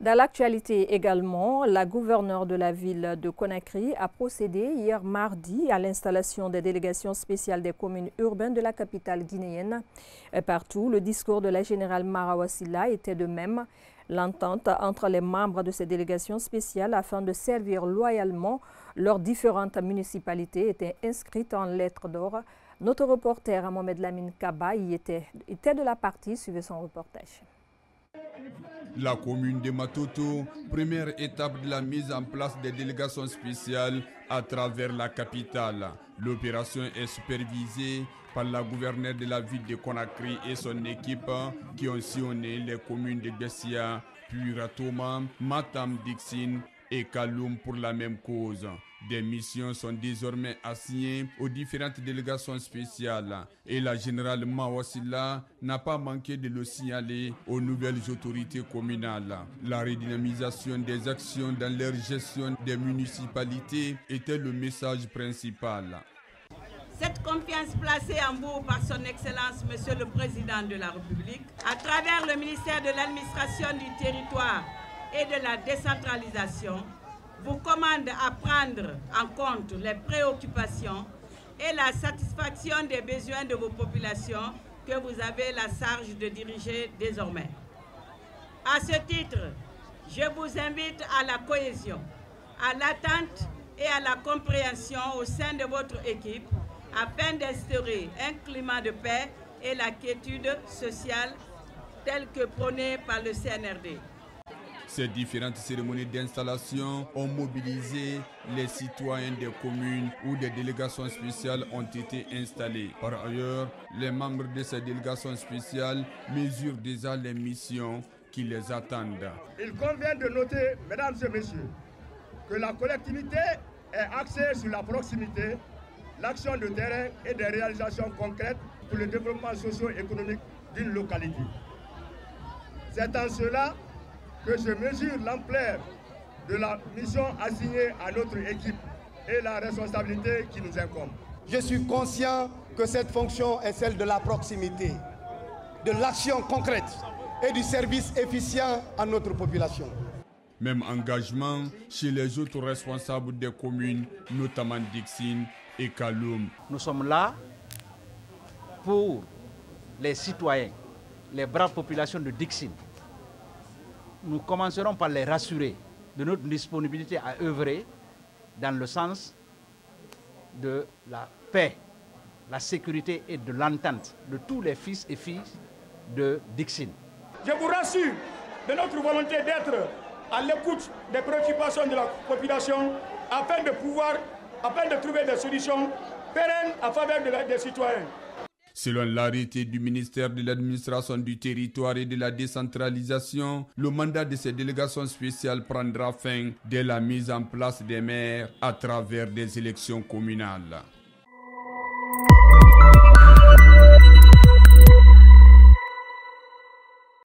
Dans l'actualité également, la gouverneure de la ville de Conakry a procédé hier mardi à l'installation des délégations spéciales des communes urbaines de la capitale guinéenne. Partout, le discours de la générale Marawa Sylla était de même. L'entente entre les membres de ces délégations spéciales afin de servir loyalement leurs différentes municipalités était inscrite en lettres d'or. Notre reporter Mohamed Lamine Kaba y était de la partie, suivez son reportage. La commune de Matoto, première étape de la mise en place des délégations spéciales à travers la capitale. L'opération est supervisée par la gouverneure de la ville de Conakry et son équipe qui ont sillonné les communes de Bessia, puis Ratoma, Matam, Dixine et Kaloum pour la même cause. Des missions sont désormais assignées aux différentes délégations spéciales et la générale Marawa Sylla n'a pas manqué de le signaler aux nouvelles autorités communales. La redynamisation des actions dans leur gestion des municipalités était le message principal. Cette confiance placée en vous par son Excellence, Monsieur le Président de la République, à travers le ministère de l'Administration du Territoire et de la Décentralisation, vous commande à prendre en compte les préoccupations et la satisfaction des besoins de vos populations que vous avez la charge de diriger désormais. À ce titre, je vous invite à la cohésion, à l'attente et à la compréhension au sein de votre équipe afin d'instaurer un climat de paix et la quiétude sociale telle que prônée par le CNRD. Ces différentes cérémonies d'installation ont mobilisé les citoyens des communes où des délégations spéciales ont été installées. Par ailleurs, les membres de ces délégations spéciales mesurent déjà les missions qui les attendent. Il convient de noter, mesdames et messieurs, que la collectivité est axée sur la proximité, l'action de terrain et des réalisations concrètes pour le développement socio-économique d'une localité. C'est en cela que je mesure l'ampleur de la mission assignée à notre équipe et la responsabilité qui nous incombe. Je suis conscient que cette fonction est celle de la proximité, de l'action concrète et du service efficient à notre population. Même engagement chez les autres responsables des communes, notamment Dixine et Kaloum. Nous sommes là pour les citoyens, les braves populations de Dixine. Nous commencerons par les rassurer de notre disponibilité à œuvrer dans le sens de la paix, la sécurité et de l'entente de tous les fils et filles de Dixine. Je vous rassure de notre volonté d'être à l'écoute des préoccupations de la population afin de trouver des solutions pérennes en faveur des citoyens. Selon l'arrêté du ministère de l'Administration du Territoire et de la Décentralisation, le mandat de ces délégations spéciales prendra fin dès la mise en place des maires à travers des élections communales.